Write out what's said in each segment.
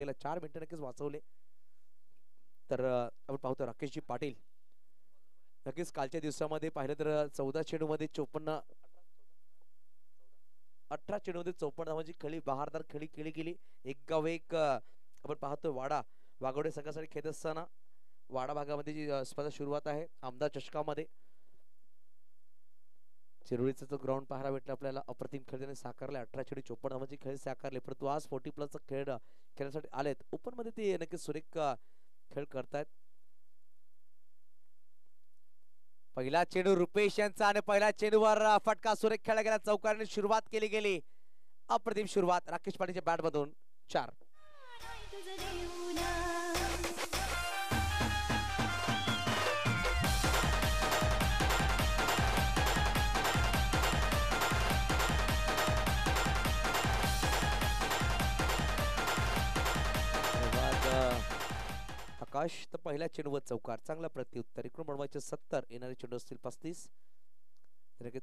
गेला 4 मिनिटं नक्कीच वाचवले. तर आपण पाहतो राकेशजी पाटील नक्कीच कालच्या दिवसामध्ये पाहिलं तर 14 चेंडूमध्ये 54 18 चेंडूमध्ये 54 धावांची खेळी बहारदार खेळी केली गेली. एक गाव एक आपण पाहतोय वाडा वाघोडे संघासाठी खेळत असताना वाडा भागामध्ये जी स्पर्धा सुरुवात आहे आमदार चषकामध्ये शिरोळीचा जो ग्राउंड पाहायला भेटला आपल्याला अप्रतिम खेळ त्याने साकारले. 18 चेंडू 54 धावांची खेळ साकारले. परंतु आज 40+ खेळ खेळण्यासाठी आलेत. ओपन मध्ये ते नक्कीच सुरेख खेळ करतायत. पहिला चेंडू रुपेश यांचा आणि पहिल्या चेंडूवर फटका सुरेख खेळला गेला. चौकाराने सुरुवात केली गेली. अप्रतिम सुरुवात राकेश पाटीलच्या बॅट मधून 4. आकाश तर पहिल्या चेंडूवर चौकार चांगला प्रत्युत्तर. इकडून बनवायचे 70 येणारे चेंडू असतील 35.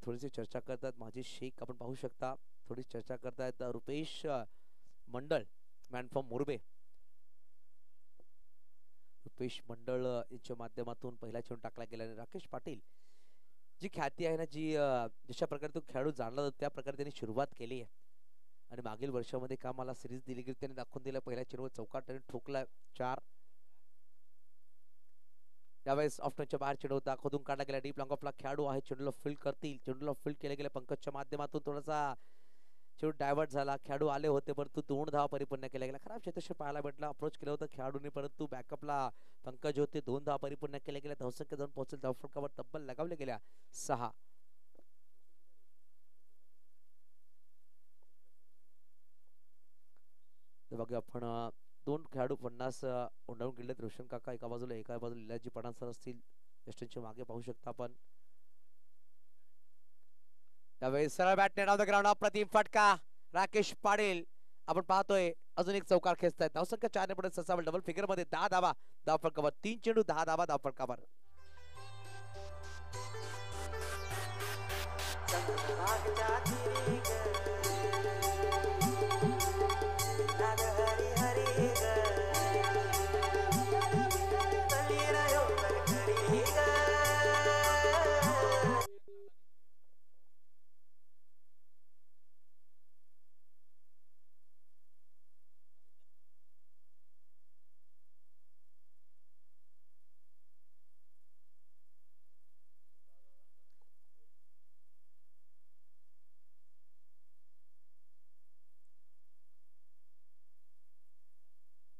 थोडीशी चर्चा करतात माझी शेख आपण पाहू शकता. थोडी चर्चा करतायत रुपेश मंडळ मॅन फ्रॉम मोरबे. रुपेश मंडळ यांच्या माध्यमातून पहिला चेंडू टाकला गेला. राकेश पाटील जी ख्याती आहे ना जी जशा प्रकारे तो खेळाडू जाणला जातो त्या प्रकारे त्यांनी सुरुवात केली आहे आणि मागील वर्षामध्ये का मला सिरीज दिली गेली त्याने दाखवून दिला. पहिल्या चेंडूवर चौकार त्याने ठोकला 4. यावेळेस ऑफनच्या बाहेर चेंडू होता खोदून काढला गेला. डीप लॉंग ऑफला खेळाडू आहे चेंडूला फील्ड करतील. चेंडूला फील्ड केले गेले पंकजच्या माध्यमातून. थोडासा चेंडू डायव्हर्ट झाला. खेळाडू आले होते परंतु 2 धावा परिपूर्ण केल्या गेल्या. खराब क्षेत्रक्षण पाहायला भेटला. अप्रोच केलं होतं खेळाडूने परंतु बॅकअपला पंकज होते. 2 धावा परिपूर्ण केल्या गेल्या. धावसंख्या जाऊन पोहोचेल धावफलकावर तब्बल लगावल्या गेल्या 6. बघा आपण 2 खेळाडू 50 ओंडाळून गेलेत. रोशन काका एका बाजूला एका बाजूला लिलाजी पठाण सर असतील. वेस्टर्नच्या मागे पाहू शकता आपण. त्यावेळेस सरळ bat net on the ground. अप्रतिम फटका राकेश पाटील आपण पाहतोय अजून एक चौकार खेचतायत. धावसंख्या 4 ने पुढे ससावल डबल फिगर मध्ये 10 धावा धावफलकावर. 3 चेंडू 10 धावा धावफलकावर.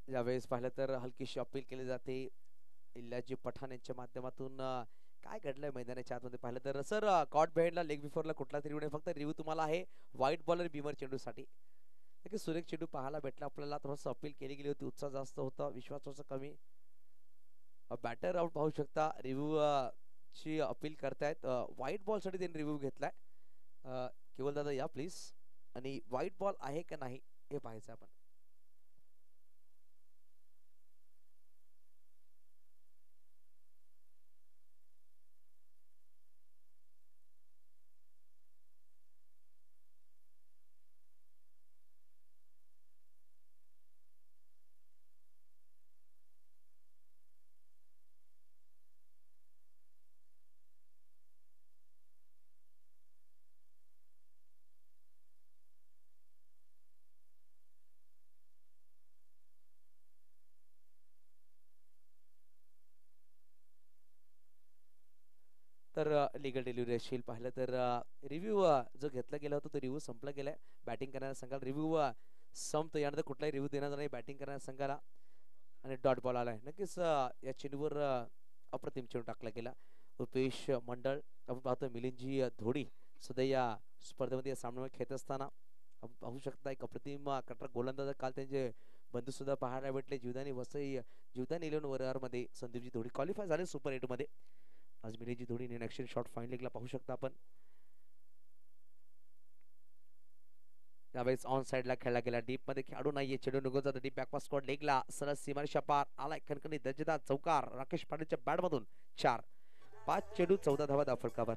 यावेळेस पाहिलं तर हलकीशी अपील केली जाते इल्लाजी पठाण यांच्या माध्यमातून. काय घडलंय मैदानाच्या आतमध्ये पाहिलं तर सर कॉट बेहेडला लेग बिफोरला कुठला तरी रिव्ह्यू फक्त रिव्ह्यू तुम्हाला आहे व्हाईट बॉलर बीमर चेंडूसाठी. सुरेख चेंडू पाहायला भेटला आपल्याला. थोडंसं अपील केली गेली होती. उत्साह जास्त होता विश्वास थोडासा कमी. बॅटर आउट पाहू शकता रिव्ह्यू ची अपील करतायत. व्हाईट बॉल साठी त्यांनी रिव्ह्यू घेतलाय. केवळ दादा या प्लीज. आणि व्हाईट बॉल आहे का नाही हे पाहायचं आपण. तर लिगल डिलिव्हरी असेल पाहिलं तर रिव्ह्यू जो घेतला गेला होता तो रिव्ह्यू संपला गेलाय. बॅटिंग करणाऱ्या संघाला रिव्ह्यू संपतो. यानंतर कुठलाही रिव्ह्यू देणार नाही बॅटिंग करणाऱ्या संघाला. आणि डॉट बॉल आलाय. नक्कीच या चेंडूवर अप्रतिम चेंडू टाकला गेला. रुपेश मंडळ आपण पाहतो मिलिंदजी धोडी सुद्धा या स्पर्धेमध्ये या सामन्यामध्ये खेळत असताना आपण पाहू शकता एक अप्रतिम कटर गोलंदाज. काल त्यांचे बंधू सुद्धा पाहायला भेटले. जीवदानी वसई जीवदानी 11 ओव्हर मध्ये संदीपजी धोडी क्वालिफाय झाले सुपर 8 मध्ये. आज मिलिंदजी धोडी इन ऍक्शन शॉट फाईन लेगला पाहू शकता आपण. त्यावेळेस ऑन साइडला खेळला गेला. डीप मध्ये खेळाडू नाहीये. चेंडू निघून जातो डीप बॅकपास स्क्वॉट लेगला सरळ सीमारेषा पार आलाय खणखणीत दर्जेदार चौकार राकेश पाटीलच्या बॅट मधून 4. 5 चेंडू 14 धावा धावफलकावर.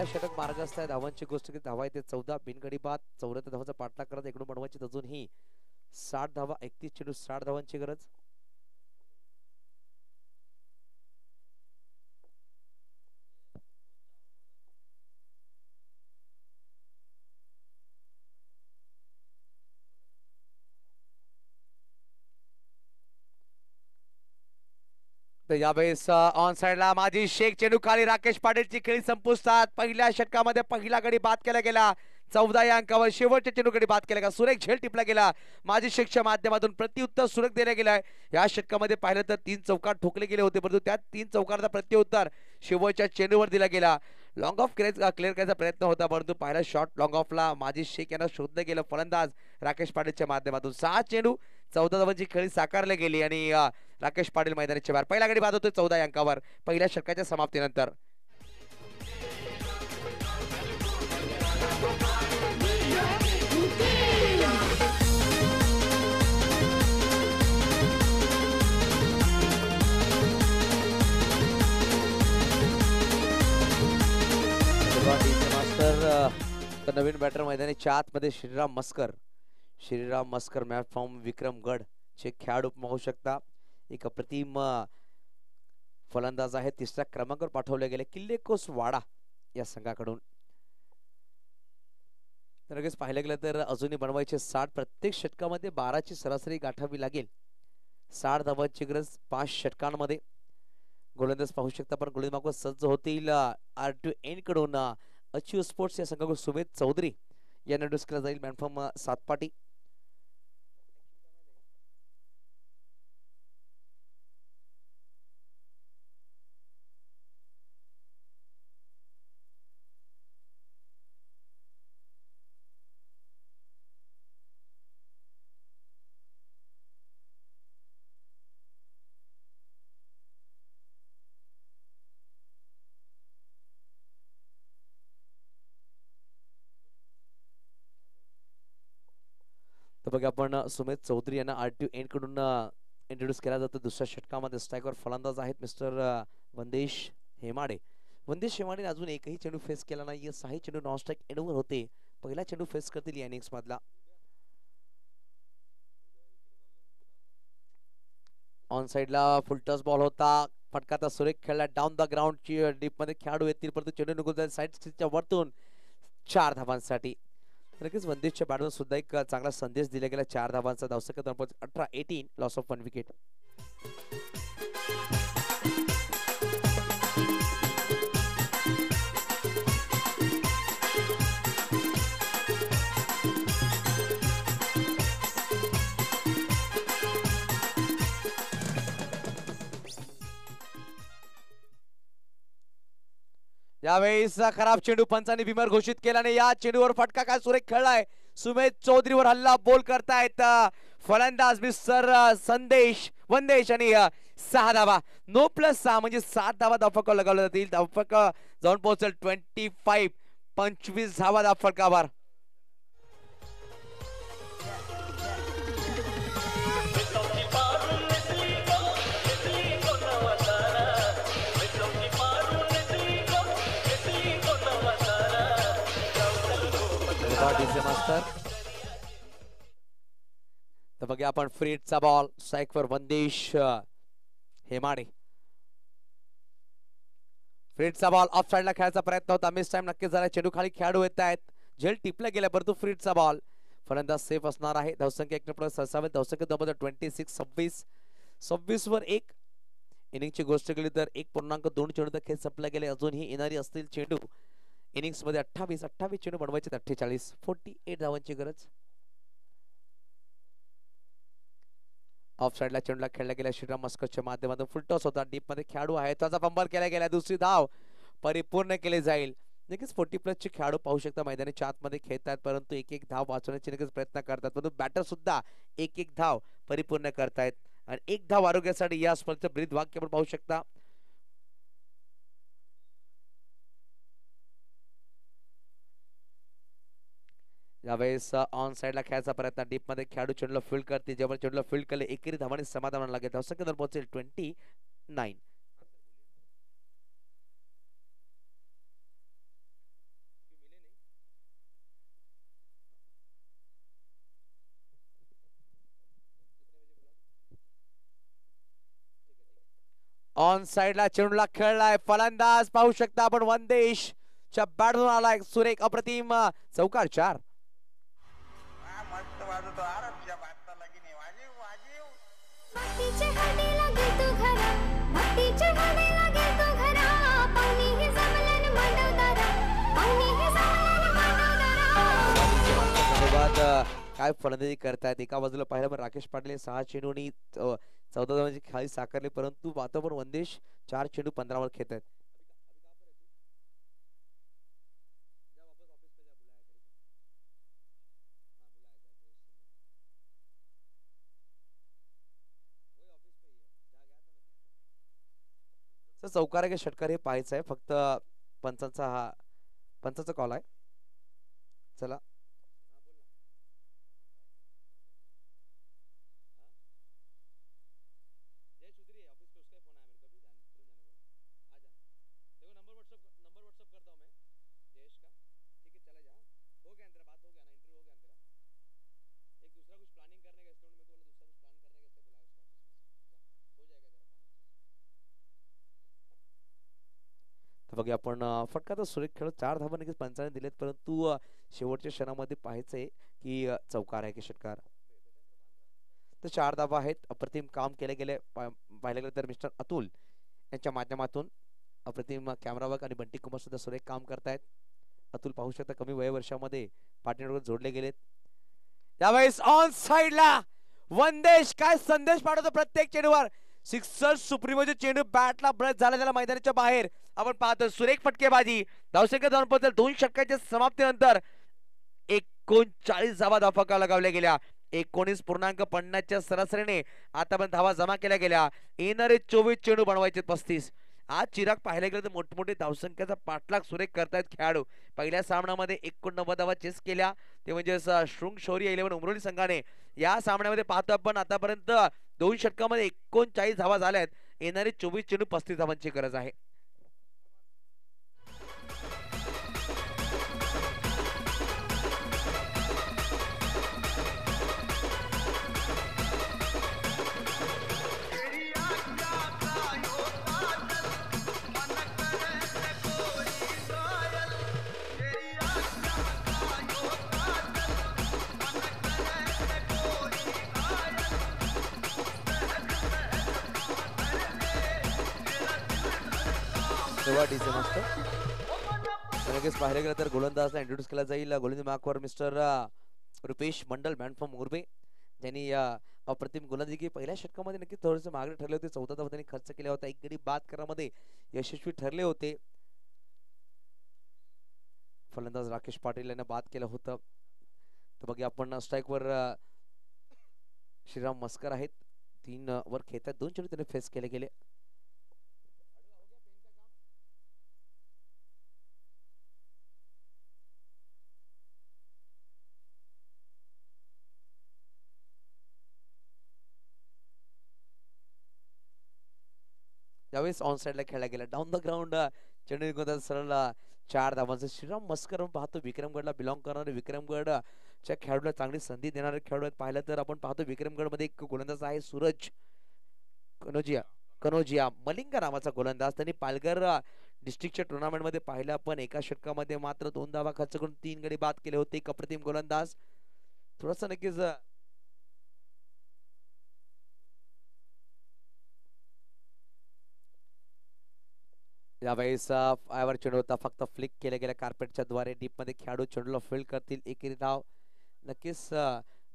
पहिला षटक मार्गस्थ आहे. धावांची गोष्ट की धावा येते 14 बिनगडी बाद 74 धावांचा पाठलाग करत इकडून बनवायची अजूनही 60 धावा 31 चेंडू 60 धावांची गरज. तर यावेळेस ऑन साइडला माजी शेख चेंडू खाली राकेश पाटीलची खेळी संपुष्टात. पहिल्या षटकामध्ये पहिला गडी बाद केला गेला. 14 या अंकावर शेवटच्या चेंडूकडे बाद केला गेला. सुरेख झेल टिपला गेला. माजी शेखच्या माध्यमातून प्रत्युत्तर सुरेख देण्यात गेलाय. या षटकामध्ये पाहिलं तर 3 चौकार ठोकले गेले होते, परंतु त्या 3 चौकाराचा प्रत्युत्तर शेवटच्या चेंडूवर दिला गेला. लॉंग ऑफ क्लिअर करायचा प्रयत्न होता, परंतु पहिला शॉट लॉंग ऑफला माजी शेख यांना शोधलं गेलं फलंदाज राकेश पाटीलच्या माध्यमातून. 6 चेंडू 14 धावांची खेळी साकारली गेली आणि राकेश पाटील मैदानाच्या बाहेर. पहिला गडी बाद होतोय 14 या अंकावर पहिल्या षटकाच्या समाप्तीनंतर. मास्टर नवीन बॅटर मैदानाच्या आतमध्ये श्रीराम मस्कर मॅच फॉर्म विक्रमगड चे खेळाडू पाहू शकता. एक अप्रतिम फलंदाज आहे. 3ऱ्या क्रमांकावर पाठवले गेले किल्लेकोस वाडा या संघाकडून. तर लगेच पाहिलं गेलं तर अजूनही बनवायचे 60. प्रत्येक षटकामध्ये 12ची सरासरी गाठावी लागेल. 60 धावांची गरज 5 षटकांमध्ये. गोलंदाज पाहू शकता पण गोलंदाज मागून सज्ज होतील R2N कडून अचीव स्पोर्ट्स या संघाकडून सुमेध चौधरी यांना इंट्रोड्यूस केला जाईल. मॅनफॉर्म सातपाटी. तर बघा आपण सुमेध चौधरी यांना R2N कडून इंट्रोड्यूस केला जातो. दुसऱ्या षटकामध्ये स्ट्रायकर फलंदाज आहेत मिस्टर वंदेश हेमाडे. वंदेश हेमाडे अजून एकही चेंडू फेस केला नाही. 6 चेंडू नॉन स्ट्राइक एंडवर होते. पहिला चेंडू फेस करतील या इनिंग्स मधला. ऑन साइडला फुल टच बॉल होता. फटका सुरेख खेळला डाऊन द ग्राउंड ची डीप मध्ये खेळाडू येतील, परंतु चेंडू निघून जाईल साइड स्टिचच्या वरतून 4 धावांसाठी. लगेच वंदेशच्या बॅटवर सुद्धा एक चांगला संदेश दिला गेला. 4 धावांचा धावसंख्या 18-18 लॉस ऑफ 1 विकेट. यावेळेस खराब चेंडू पंचांनी बिमर घोषित केला आणि या चेंडूवर फटका काय सुरेख खेळलाय. सुमेध चौधरीवर हल्ला बोल करतायत फलंदाज मिस्टर वंदेश आणि 6 धावा. 9+6 म्हणजे 7 धावा धावफलकावर लगावल्या जातील. धावफलक जाऊन पोहोचेल 25. 25 धावा धावफलकावर. मास्टर तर बघा आपण फ्रीडचा ball स्ट्राइकवर Vandesh Hemade. फ्रीडचा ball of साइडला खेळायचा प्रयत्न होता. मिस टाइम नक्कीच झाला. चेंडू खाली खेळाडू येत आहेत. झेल टिपला गेला, परंतु फ्रीडचा बॉल फलंदाज सेफ असणार आहे. धावसंख्या 1+7 धावसंख्या 26 26 वर 1 इनिंगची गोष्ट केली तर 1.2 चेंडू खेळ संपला गेले. अजूनही येणारी असतील चेंडू इनिंग्स मध्ये 28 चेंडू बनवायचे. 48 धावांची गरज. ऑफ साइडला चेंडूला खेळला गेला. श्रीराम मस्करच्या माध्यमातून फुल टॉस होता. डीप मध्ये खेळाडू आहे, त्याचा बंपर केला गेला. दुसरी धाव परिपूर्ण केली जाईल. नक्कीच 40+ चे खेळाडू पाहू शकता मैदानाच्या आतमध्ये खेळतात, परंतु एक धाव वाचवण्याचे नक्कीच प्रयत्न करतात, परंतु बॅटर सुद्धा एक धाव परिपूर्ण करतायत. आणि 1 धाव आरोग्यासाठी या स्पर्धेचं ब्रीद वाक्य आपण पाहू शकता. यावेळेस ऑन साइडला खेळायचा प्रयत्न. डीप मध्ये खेळाडू चेंडूला फील्ड करते. जेव्हा चेंडूला फील्ड केले एकेरी धावाने समाधान लागेल. धावसंख्या पोहोचेल 29. ऑन साइडला चेंडूला खेळलाय फलंदाज पाहू शकता आपण वंदेश च्या बॅटमधून आलाय सुरेख अप्रतिम चौकार 4. काय फलंदाजी करतायत. एका बाजूला पाहिलं पण राकेश पाटील 6 चेंडूंनी 14 धावांची खाली साकारली, परंतु आता पण वंदेश 4 चेंडू 15 वर खेळत आहेत. चौकार आहे की षटकार हे पाहायचं आहे. फक्त पंचाचा कॉल आहे. चला बघूया आपण फटका तर सुरेख खेळ 4 धावा नक्कीच पंचाने दिलेत, परंतु शेवटच्या क्षणामध्ये पाहायचंय की चौकार आहे की षटकार. तर 4 धावा आहेत. अप्रतिम काम केले गेले पाहिले गेले तर मिस्टर अतुल यांच्या माध्यमातून अप्रतिम कॅमेरा वर्क आणि बंटी कुमार सुद्धा सुरेख काम करतायत. अतुल पाहू शकता कमी वयवर्षामध्ये पार्टनरवर जोडले गेलेत. यावेळेस ऑन साइडला वंदेश काय संदेश पाठवतो प्रत्येक चेंडूवर. सिक्सर सुप्रीमोचे चेंडू बॅटला ब्रश झाला त्याला मैदानाच्या बाहेर. आपण पाहतो सुरेख फटकेबाजी. धावसंख्या जाऊन पोहोचेल 2 षटकांच्या समाप्तीनंतर 39 धावा धावफलकावर लगावल्या गेल्या. 19.50च्या सरासरीने आतापर्यंत धावा जमा केल्या गेल्या. येणारे 24 चेंडू बनवायचे 35. आज चिराग पाहायला गेलं तर मोठमोठे धावसंख्येचा पाठलाग सुरेख करतायत खेळाडू. पहिल्या सामन्यामध्ये 89 धावा चेस केल्या, ते म्हणजे शृंग शौर्य 11 उमरोली संघाने. या सामन्यामध्ये पाहतो आपण आतापर्यंत 2 षटकामध्ये 39 धावा झाल्यात. येणारे 24 चेंडू 35 धावांची गरज आहे. लगेच पाहायला गेलं तर गोलंदाजला इंट्रोड्यूस केला जाईल. गोलंदाजी मार्कवर mister Rupesh Mandal man from Murbe, ज्यांनी अप्रतिम गोलंदाजी की पहिल्या षटकामध्ये नक्की थोडेसे मागणे ठरले होते. 14 धावा त्यांनी खर्च केला होता. एक गडी बाद करण्यामध्ये यशस्वी ठरले होते. फलंदाज राकेश पाटील यांना बाद केलं होतं. तर बघा आपण स्ट्राईकवर श्रीराम मस्कर आहेत. 3 वर खेळतात. 2 चेंडू त्यांनी फेस केले गेले. त्यावेळेस ऑन साइडला खेळला गेला. डाऊन द ग्राउंड चेंडू निघून सरळ 4 धावांचा. श्रीराम मस्कर पाहतो विक्रमगडला बिलॉंग करणारे, विक्रमगडच्या खेळाडूला चांगली संधी देणारे खेळाडू आहेत. पाहिलं तर आपण पाहतो विक्रमगड मध्ये एक गोलंदाज आहे सूरज कनोजिया मलिंगा नावाचा गोलंदाज. त्यांनी पालघर डिस्ट्रिक्टच्या टुर्नामेंट मध्ये पाहिलं आपण एका षटकामध्ये मात्र 2 धावा खर्च करून 3 गडी बाद केले होते. एक अप्रतिम गोलंदाज. थोडासा नक्कीच यावेळेस फायवर चेंडू होता. फक्त फ्लिक केल्या गेल्या कार्पेटच्या द्वारे डीप मध्ये खेळाडू चेंडूला फील्ड करतील. एकेरी धाव नक्कीच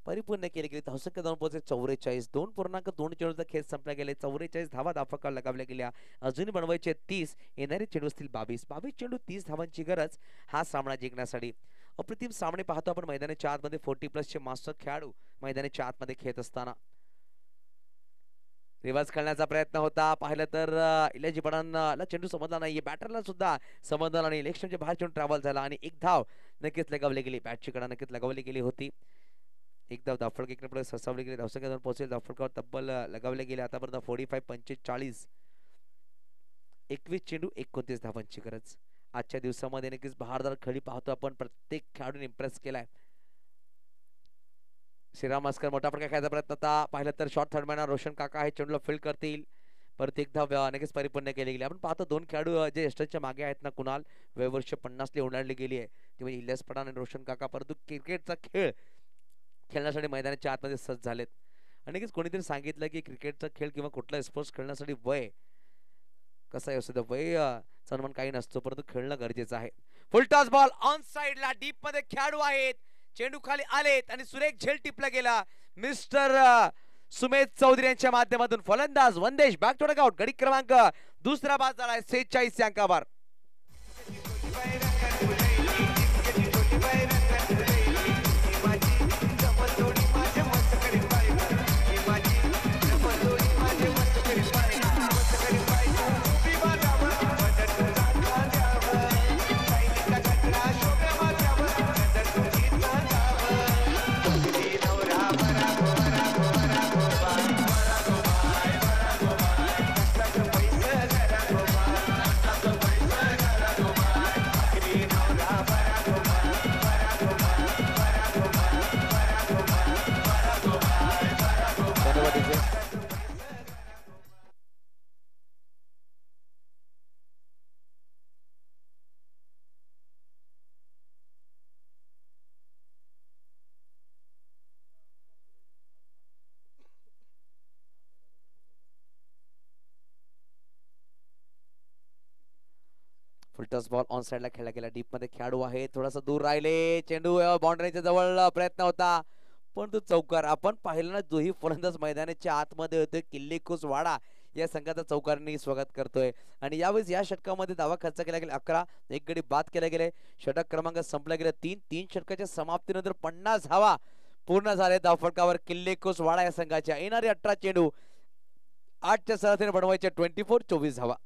परिपूर्ण केली गेली. धावसंख्या जाऊन पोहोचले 44. 2.2 चेंडूचा खेळ संपला गेले. 44 धावा धावफलकावर लगावल्या गेल्या. अजूनही बनवायचे 30. येणारे चेंडू असतील 22 चेंडू 30 धावांची गरज हा सामना जिंकण्यासाठी. अप्रतिम सामने पाहतो आपण मैदानाच्या आतमध्ये 40+ चे मास्टर खेळाडू मैदानाच्या आतमध्ये खेळत असताना. रिव्हर्स खेळण्याचा प्रयत्न होता. पाहिलं तर इलाजी पठाणला चेंडू समजला नाही. बॅटरला सुद्धा समजला नाही. इलेक्शनच्या बाहेर चेंडू ट्रॅव्हल झाला आणि एक धाव नक्कीच लगावली गेली. बॅटची कडा नक्कीच लगावली गेली होती. एक धाव धावफलक इकडे पुढे सरसावली गेली. धावसंख्या पोहोचेल धावफलकावर तब्बल लगावले गेले. आतापर्यंत 45-45 21 चेंडू 29 धावांची गरज. आजच्या दिवसामध्ये नक्कीच बहारदार खेळी पाहतो आपण. प्रत्येक खेळाडूने इम्प्रेस केलाय. श्रीराम मस्कर मोठा फटका खेळायचा प्रयत्न होता. पाहिलं तर शॉर्ट थर्ड मॅन रोशन काका आहे. चेंडूला फील्ड करतील. परत एकदा नक्कीच परिपूर्ण केली गेली. आपण पाहतो दोन खेळाडू जे यष्टनच्या मागे आहेत ना, कुणाल वयवर्ष 50 ओलांडली गेली आहे ती म्हणजे इलियास पठाण आणि रोशन काका. परंतु क्रिकेटचा खेळ खेळण्यासाठी मैदानाच्या आतमध्ये सज्ज झालेत. आणि कोणीतरी सांगितलं की क्रिकेटचा खेळ किंवा कुठला स्पोर्ट्स खेळण्यासाठी वय कसं आहे असं वय सन्मान काही नसतो, परंतु खेळणं गरजेचं आहे. फुल टॉस बॉल ऑन साइडला डीप मध्ये खेळाडू आहेत, चेंडू खाली आलेत आणि सुरेख झेल टिपला गेला मिस्टर सुमेध चौधरी यांच्या माध्यमातून. फलंदाज Vandesh back to the out. गडी क्रमांक दुसरा बाद झाला आहे 46 अंकावर. फुलटॉस बॉल ऑन साइडला खेळला गेला. डीप मध्ये खेळाडू आहे, थोडासा दूर राहिले. चेंडू बाउंड्रीच्या जवळ प्रयत्न होता पण तो चौकार. आपण पाहिलं ना, जोही फलंदाज मैदानाच्या आतमध्ये होते किल्लेकुस वाडा या संघाचा चौकारांनी स्वागत करतोय. आणि यावेळेस या षटकामध्ये धावा खर्च केला गेला 11, एक गडी बाद केला गेले. षटक क्रमांक संपला गेला 3 षटकाच्या समाप्तीनंतर 50 धावा पूर्ण झाले धावफलकावर किल्लेकुस वाडा या संघाच्या. येणारे 18 चेंडू 8च्या सरासरीने बनवायचे 24 धावा.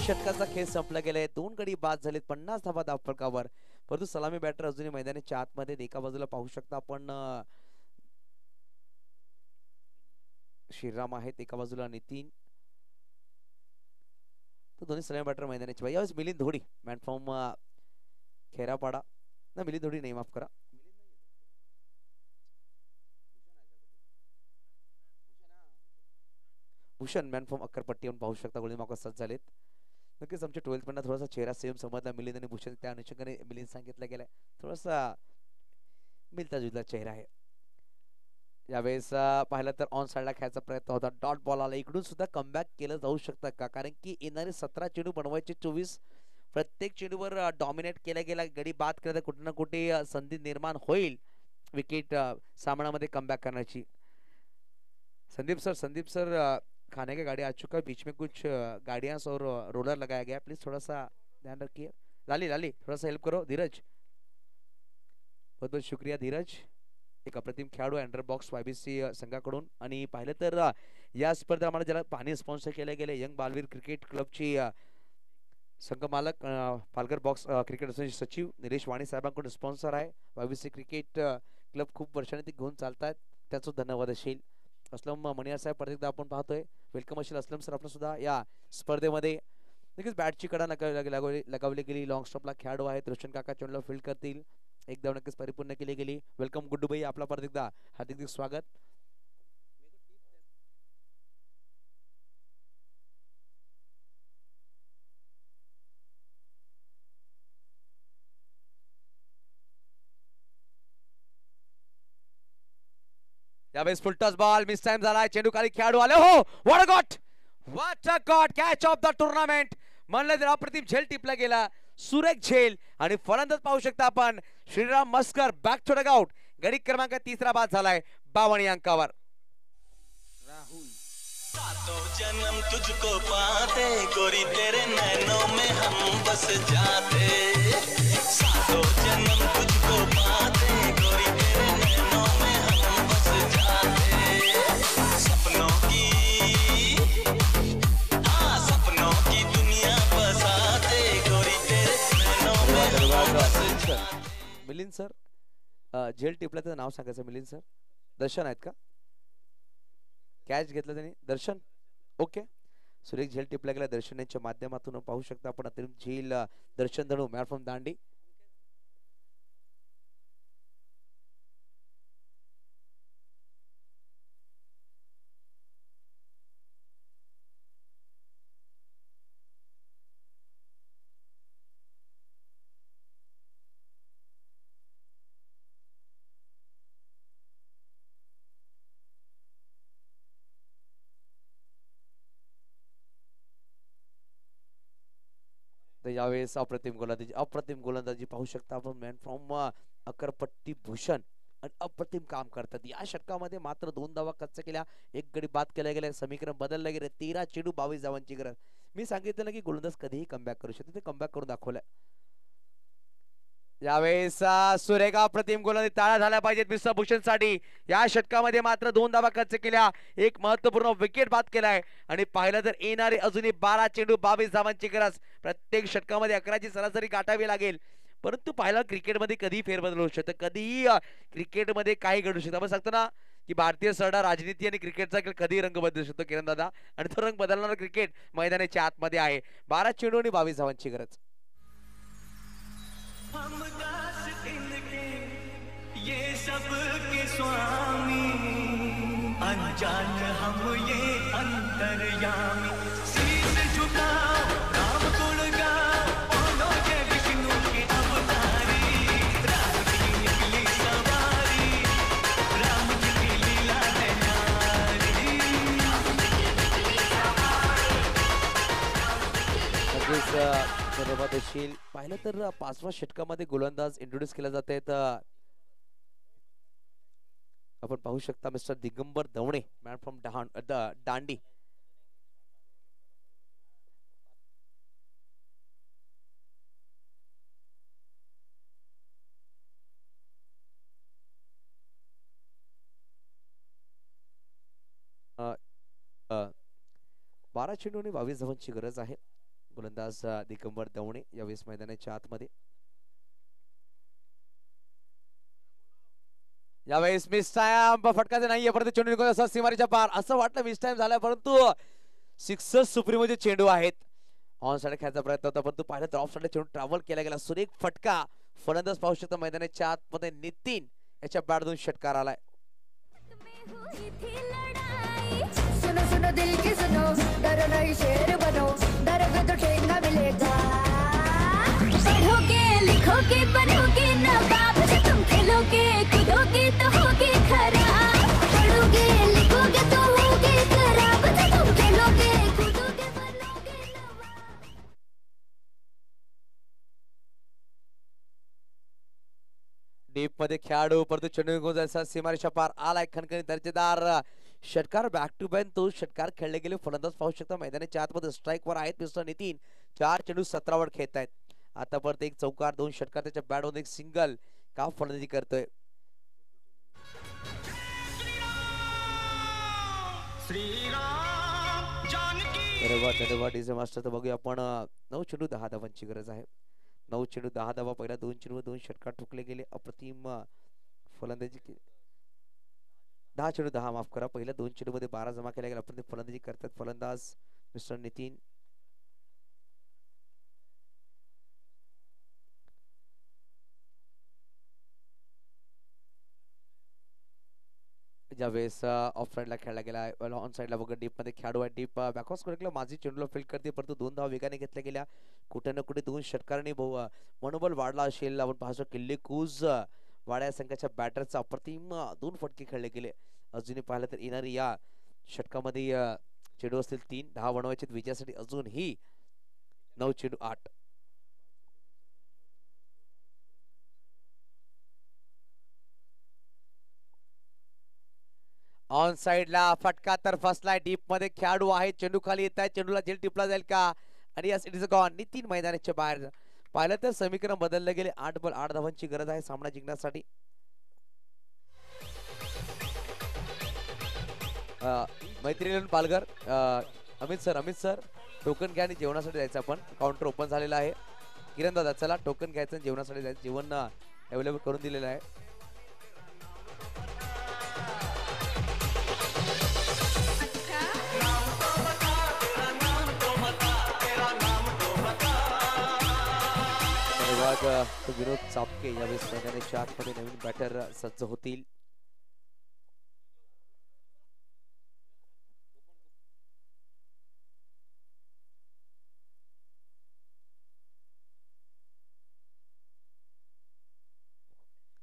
षटकाचा खेळ संपला गेलाय. 2 गडी बाद झालेत, 50 धावा धावफलकावर. परंतु सलामी बॅटर अजूनही मैदानाच्या आतमध्ये. एका बाजूला पाहू शकता आपण श्रीराम आहेत, एका बाजूला नितीन. तर दोन्ही सलामी बॅटर मैदानाचे. यावेळेस मिलिंद धोडी मॅनफॉर्म खेरापाडा ना, मिलिंद धोडी नाही, माफ करा, भूषण मॅनफॉर्म अक्करपट्टी पाहू शकता. गोळी मार्क सज्ज झालेत. नक्कीच आमच्या 12th मधला थोडासा चेहरा सेम समजला मिलिंद आणि भूषण, त्या अनुषंगाने मिलिंद सांगितलं गेलाय. थोडासा मिलता जुलता चेहरा आहे. यावेळेस पाहिलं तर ऑन साइडला खेळायचा प्रयत्न होता, डॉट बॉल आला. इकडून सुद्धा कमबॅक केलं जाऊ शकतं का, कारण की येणारे 17 चेंडू बनवायचे 24. प्रत्येक चेंडूवर डॉमिनेट केला गेला, गडी बाद केला तर कुठे ना कुठे संधी निर्माण होईल विकेट सामन्यामध्ये कमबॅक करण्याची. संदीप सर खाने का गाड़ी आ चुका है, बीच में कुछ गाड़ियां और रोलर लगाया गया, प्लीज थोड़ा सा ध्यान रखिए. लाली थोड़ा सा हेल्प करो. धीरज, बहुत बहुत शुक्रिया धीरज. एक अप्रतिम खेळाडू अंडर बॉक्स वायबीसी संघाकडून. आणि पाहिलं तर या स्पर्धेत आम्हाला ज्याला पाणी स्पॉन्सर केले गेले यंग बालवीर क्रिकेट क्लबची संघ मालक पालघर बॉक्स क्रिकेट असोसिएशन सचिव निलेश वाणी साहेबांकडून स्पॉन्सर आहे. वायबीसी क्रिकेट क्लब खूप वर्षांनी ते घेऊन चालतात, त्याचा धन्यवाद असेल. असलम मणियार साहेब परत एकदा आपण पाहतोय, वेलकम असेल असलम सर आपण सुद्धा या स्पर्धेमध्ये. नक्कीच बॅटची कडा लगावली गेली. लॉंग स्टॉपला खेळाडू आहेत, रोशन काका चेंडूला फील्ड करतील. एक धाव नक्कीच परिपूर्ण केली गेली. वेलकम गुड्डू भाई, आपला परत एकदा हार्दिक स्वागत. यावेळेस फुल टॉस बॉल मिस टाइम झालाय. चेंडू खाली खेळाडू आले. हो, what a got catch of the tournament. म्हणलं तर अप्रतिम झेल टिपला गेला. सुरेख झेल आणि फलंदाज पाहू शकता आपण Shriram Maskar back to dugout. गडी क्रमांक 3 बाद झालाय 52 अंकावर. राहुल सातों जन्म तुझको पाते गोरी तेरे नैनों में हम बस जाते. सातों जन्म तुझको पाते गोरी तेरे नैनों में हम बस जाते. सपनों की दुनिया बसाते गोरी तेरे नैनों में हम बस जाते. मिलिंद सर झेल टिपला त्याचं नाव सांगायचं. मिलिंद सर दर्शन आहेत का? कॅच घेतला त्यांनी दर्शन. ओके सुरेख झेल टिपला गेला दर्शन यांच्या माध्यमातून पाहू शकता आपण. अतिरिक्त झेल दर्शन धनू मॅन फ्रॉम दांडी. यावेळेस अप्रतिम गोलंदाजी पाहू शकता आपण. मॅन फ्रॉम अकरपट्टी भूषण आणि अप्रतिम काम करतात. या षटकामध्ये मात्र 2 धावा कच्चा केल्या, 1 गडी बाद केला गेला. समीकरण बदललं गेलं. 13 चेंडू 22 धावांची गरज. मी सांगितलं ना की गोलंदाज कधीही कमबॅक करू शकतो. ते कमबॅक करून दाखवलंय. यावेळेस सुरेख अप्रतिम गोलंदाजी टाळ्या झाल्या पाहिजेत मिस्टर भूषण साठी. या षटकामध्ये मात्र 2 धावा खर्च केल्या, 1 महत्वपूर्ण विकेट बाद केलाय आणि पाहिलं तर येणारे अजूनही 12 चेंडू 22 धावांची गरज. प्रत्येक षटकामध्ये 11ची सरासरी गाठावी लागेल. परंतु पाहिलं क्रिकेटमध्ये कधीही फेरबदल होऊ शकतं, कधीही क्रिकेटमध्ये काही घडू शकतं. आपण सांगतो ना की भारतीय सरडा राजनीती आणि क्रिकेटचा खेळ कधी रंग बदलू शकतो किरण दादा, आणि तो रंग बदलणारा क्रिकेट मैदानाच्या आतमध्ये आहे. 12 चेंडू आणि 22 धावांची गरज. हम दास इनके ये सब के स्वामी, अनजान हम ये अंतर्यामी. शीश झुकाओ नाम गुण गाओ, बोलो जय विष्णु के अवतारी. राम की निकली सवारी, राम जी की लीला है न्यारी. पाहिलं तर 5व्या षटकामध्ये गोलंदाज इंट्रोड्यूस केला जात आहेत. आपण पाहू शकता mister Digambar Davane man from Dandi. बारा चेंडू आणि 22 धावांची गरज आहे. गोलंदाज दिगंबर दवणे यावेळेस मैदानाच्या आतमध्ये. यावेळेस मिस टाइम फटकाचे नाहीये, परंतु चेंडू निघून असा सीमारेच्या पार. असं वाटलं मिस टाइम झाला, परंतु सिक्सर्स सुप्रीमोचे चेंडू आहेत. ऑन साइड खेळायचा प्रयत्न होता, परंतु पाहिलं तर ऑफ साइड चेंडू ट्रॅव्हल केला गेला. सुरेख फटका. फलंदाज पाहू शकता मैदानाच्या आतमध्ये नितीन याच्या बॅटमधून षटकार आलाय. सुनो सुनो दिल की सुनो, डरो नहीं शेर बनो, डरोगे तो ठेंगा मिलेगा. पढ़ोगे लिखोगे बनोगे नवाब, तुम खेलोगे कूदोगे तो होगे खराब. पढ़ोगे लिखोगे तो होगे खराब, तुम खेलोगे कूदोगे बनोगे नवाब. डीप मध्ये खेळाडू, परंतु चेंडू निघून जायचा सीमारेच्या पार आलाय. खणखणी दर्जेदार षटकार. बॅक टू बॅक तो षटकार खेळले गेले. फलंदाज पाहू शकता मैदानाच्या आतमध्ये स्ट्राइक वर आहेत मिस्टर नितीन. 4 चेंडू 17 वर खेळत आहेत. आता परत 1 चौकार 2 षटकार, त्याच्या बॅट मध्ये 1 सिंगल. का फलंदाजी करतोय. धन्यवाद डीजे मास्टर. तर बघूया आपण 9 चेंडू 10 धावांची गरज आहे. 9 चेंडू 10 धावा. पहिला 2 चेंडू 2 षटकार ठोकले गेले. अप्रतिम फलंदाजी केली. 10 चेंडू 10 माफ करा. पहिल्या 2 चेंडू मध्ये 12 जमा केल्या गेल्या. अप्रतिम फलंदाजी करतात फलंदाज मिस्टर नितीन. ज्यावेळेस ऑफ साइडला खेळला गेला. ऑन साइडला बघा डीप मध्ये खेळाडू आहे. डीप बॅकवॉर्ड स्कोर माझी चेंडूला फील्ड करते, परंतु 2 धावा वेगाने घेतल्या गेल्या. कुठे ना कुठे 2 षटकारांनी मनोबल वाढला असेल. आपण पाहतो किल्ले कूज वाड्या संघाच्या बॅटरचा अप्रतिम 2 फटके खेळले गेले. अजूनही पाहिलं तर येणारी या षटकामध्ये चेंडू असतील 3. 10 बनवायचे विजयासाठी. अजूनही 9 चेंडू 8. ऑन साइडला फटका तर फसलाय. डीप मध्ये खेळाडू आहे. चेंडू खाली येत आहे. चेंडूला झेल टिपला जाईल का? आणि yes it is gone. Nitin मैदानाच्या बाहेर. पाहिलं तर समीकरण बदलले गेले. 8 बॉल 8 धावांची गरज आहे सामना जिंकण्यासाठी. मैत्रीण पालघर अमित सर टोकन घ्या आणि जेवणासाठी जायचं. आपण काउंटर ओपन झालेला आहे. किरण दादा चला टोकन घ्यायचं आणि जेवणासाठी जायचं. जेवण अवेलेबल करून दिलेलं आहे. विनोद चापके यावेळेस मैदानाच्या आतमध्ये नवीन बॅटर सज्ज होतील.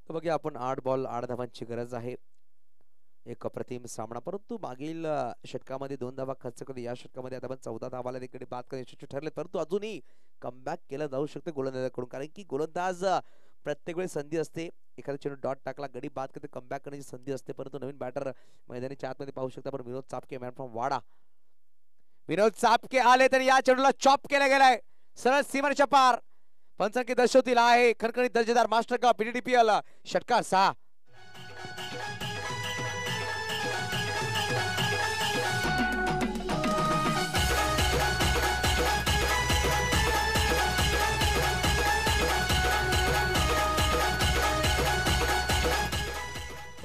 बघूया आपण 8 बॉल 8 धावांची गरज आहे. एक अप्रतिम सामना. परंतु मागील षटकामध्ये 2 धावा खर्च करून या षटकामध्ये आता आपण 14 धावाला देखील बाद करणे यशस्वी ठरले. परंतु अजूनही कमबॅक केलं जाऊ शकते गोलंदाजाकडून. कारण की गोलंदाज प्रत्येक वेळी संधी असते. एखादा चेंडू डॉट टाकला गडी बाद करते कमबॅक करण्याची संधी असते. परंतु नवीन बॅटर मैदानाच्या आतमध्ये पाहू शकता आपण विनोद चापके मॅन फ्रॉम वाडा. विनोद चापके आले तर या चेंडूला चॉप केला गेलाय सरळ सीमारेषेच्या पार. पंचांकी दर्शवतील आहे खणखणीत दर्जेदार मास्टर का पीडीपीएल षटकार 6.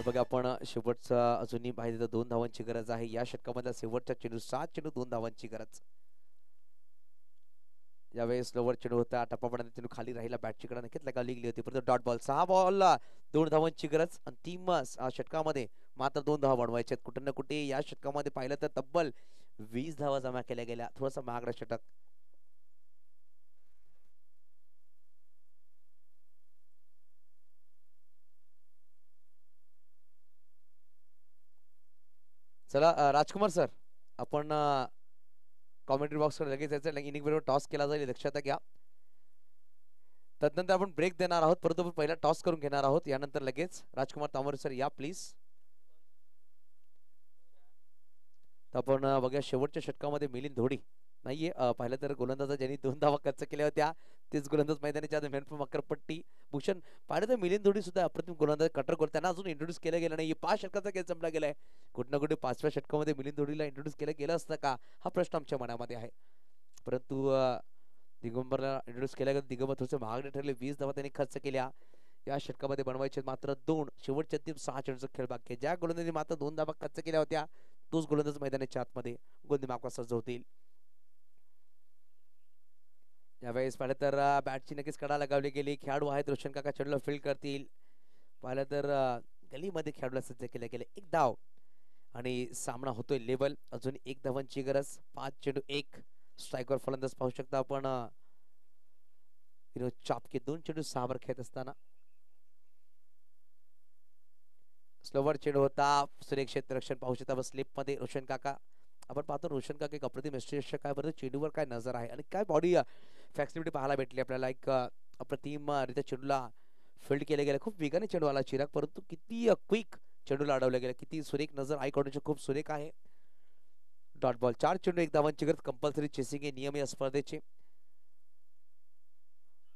बघा आपण शेवटचा अजूनही पाहिजे तर 2 धावांची गरज आहे. या षटकामधला शेवटचा चेंडू 7 चेंडू 2 धावांची गरज. यावेळेस लोवर चेंडू होता. टप्पापणाने चेंडू खाली राहिला. बॅटची कडा नक्कीच लागली होती. परंतु डॉट बॉल 6 बॉल 2 धावांची गरज. अंतिम षटकामध्ये मात्र 2 धावा बनवायचे. कुठे ना कुठे या षटकामध्ये पाहिलं तर तब्बल 20 धावा जमा केल्या गेल्या. थोडासा महागडा षटक. चला राजकुमार सर आपण कॉमेंट्री बॉक्स कडे लगेच यायचं. इनिंग बरोबर टॉस केला जाईल लक्षात घ्या. तदनंतर आपण ब्रेक देणार आहोत. परंतु आपण पहिला टॉस करून घेणार आहोत. यानंतर लगेच राजकुमार तांबोरे सर या प्लीज. तर आपण बघूया शेवटच्या षटकामध्ये मिलिंद धोडी नाहीये. पाहिलं तर गोलंदाज ज्यांनी 2 धावा खर्च केल्या होत्या तेच गोलंदाज मैदानाच्या मेनफ्रॉम अक्करपट्टी भूषण. पाहिलं तर मिलिंद धोडी सुद्धा अप्रतिम गोलंदाज कटर करतो. त्यांना अजून इंट्रोड्यूस केलं गेलं नाही. 5 षटकाचा खेळ संपला गेलाय. कुठे ना कुठे 5व्या षटकामध्ये मिलिंद धोडीला इंट्रोड्यूस केलं गेलं असतं का हा प्रश्न आमच्या मनामध्ये आहे. परंतु दिगंबरला इंट्रोड्यूस केल्या गेलं. दिगंबर थोडसे महागडे ठरले. 20 धावा त्यांनी खर्च केल्या. या षटकामध्ये बनवायचे मात्र 2. शेवटच्या अंतिम 6 चेंडूचा खेळ बाकी आहे. ज्या गोलंदाजी मात्र 2 धावा खर्च केल्या होत्या तोच गोलंदाज मैदानाच्या आतमध्ये गोंदी मागवा सज्ज होतील. यावेळेस पाहिलं तर बॅटची नक्कीच कडा लगावली गेली. खेळाडू आहेत रोशन काका चेंडूला फील्ड करतील. पाहिलं तर गलीमध्ये खेळाडूला सज्ज केले गेले. 1 धाव आणि सामना होतोय लेवल. अजून 1 धावांची गरज. 5 चेंडू 1 स्ट्रायकर फलंदाज पाहू शकता आपण विनोद चापके 2 चेंडू 6 वर खेळत असताना. स्लोवर चेंडू होता. सुरेख क्षेत्ररक्षण पाहू शकता स्लिप मध्ये रोशन काका. आपण पाहतो रोशन काका एक अप्रतिम यष्टीरक्षक काय बरं चेंडूवर काय नजर आहे आणि काय बॉडी फ्लेक्सिबिलिटी पाहायला भेटली आपल्याला. एक अप्रतिम रित्या चेंडूला फील्ड केले गेले. खूप वेगाने चेंडू आला चिराग परंतु किती क्विक चेंडूला अडवलं गेलं. किती सुरेख नजर आई काढण्याची खूप सुरेख आहे. डॉट बॉल 4 चेंडू 1 धावांची गरज. कंपल्सरी चेसिंग हे नियम या स्पर्धेचे.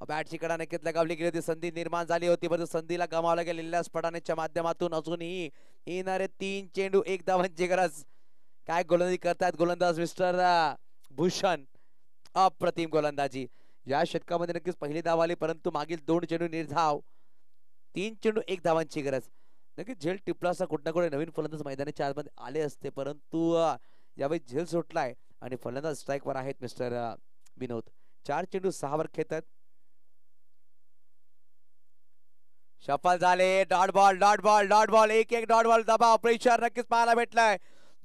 बॅटची कडा नक्कीच लगावली गेली होती. संधी निर्माण झाली होती परंतु संधीला गमावला गेलेल्या स्फटानेच्या माध्यमातून अजूनही येणारे 3 चेंडू 1 धावांची गरज. काय गोलंदाजी करतात गोलंदाज मिस्टर भूषण. अप्रतिम गोलंदाजी. या षटकामध्ये नक्कीच पहिली धाव आली परंतु मागील 2 चेंडू निर्धाव. 3 चेंडू 1 धावांची गरज. नक्कीच झेल टिपला असता कुठे ना कुठे नवीन फलंदाज मैदानाच्या आतमध्ये आले असते परंतु यावेळी झेल सुटलाय आणि फलंदाज स्ट्राईक वर आहेत मिस्टर विनोद. 4 चेंडू 6 वर खेळतात. सफल झाले. डॉट बॉल 1-1 डॉट बॉल दबाव प्रेशर नक्कीच पाहायला भेटलाय.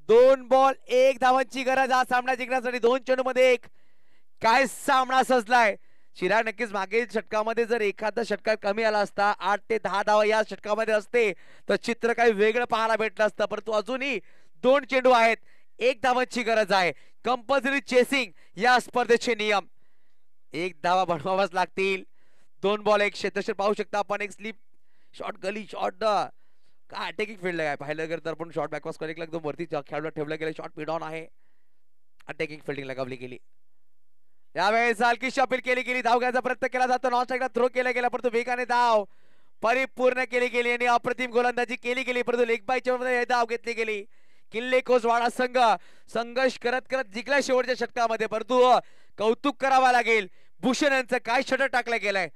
2 बॉल 1 धावांची गरज हा सामना जिंकण्यासाठी. 2 चेंडू मध्ये 1 काय सामना सजलाय. चिराग नक्कीच मागील षटकामध्ये जर एखादा षटकार कमी आला असता 8 ते 10 धावा या षटकामध्ये असते तर चित्र काही वेगळं पाहायला भेटलं असतं. परंतु अजूनही 2 चेंडू आहेत 1 धावांची गरज आहे. कंपल्सरी चेसिंग या स्पर्धेचे नियम. 1 धावा बनवावाच लागतील. 2 बॉल 1 क्षेत्रक्षण पाहू शकता आपण. एक स्लिप शॉट गली शॉट काय अटॅकिंग फील्ड आहे पाहिलं तर आपण शॉर्ट बॅकपास करेक्टला एकदम वरती खेळाडूला ठेवलं गेलं शॉर्ट मिड ऑन आहे अटॅकिंग फिल्डिंग लगावली गेली यावेळेस हलकीशी अपील केली गेली धाव घ्यायचा प्रयत्न केला जातो नॉन स्ट्राईकला थ्रो केला गेला परंतु वेगाने धाव परिपूर्ण केली गेली आणि अप्रतिम गोलंदाजी केली गेली परंतु लेग बायच्या मध्ये धाव घेतली गेली किल्ले कोसवाडा संघ संघर्ष करत करत जिंकला शेवटच्या षटकामध्ये परंतु कौतुक करावा लागेल भूषण यांचं काय षटक टाकलं गेलंय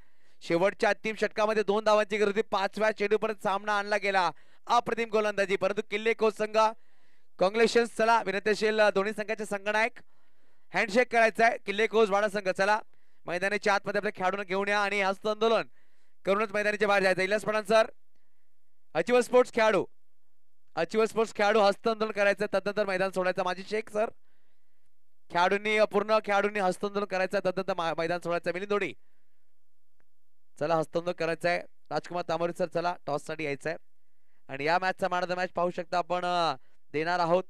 शेवटच्या अंतिम षटकामध्ये 2 धावांची गरज होती 5व्या चेंडूपर्यंत सामना आणला गेला अप्रतिम गोलंदाजी परंतु किल्ले कोस संघ कॉंग्रेच्युलेशन्स चला विनंतीशील दोन्ही संघाचे संघनायक हँडशेक करायचा आहे किल्ले कोस वाडा संघ चला मैदानाच्या आतमध्ये आपल्या खेळाडूंना घेऊन या आणि हस्त आंदोलन करूनच मैदानाच्या बाहेर जायचं Ilyas Pathan sir achieve sports खेळाडू हस्त आंदोलन करायचं तदनंतर मैदान सोडायचं माझी शेख सर खेळाडूंनी हस्त आंदोलन करायचं तदनंतर मैदान सोडायचं मिलिंद दोडी चला हस्त आंदोलन करायचं आहे राजकुमार तांबोरी सर चला टॉस साठी यायचं आहे आणि या मॅचचा मॅन ऑफ द मॅच पाहू शकता आपण देणार आहोत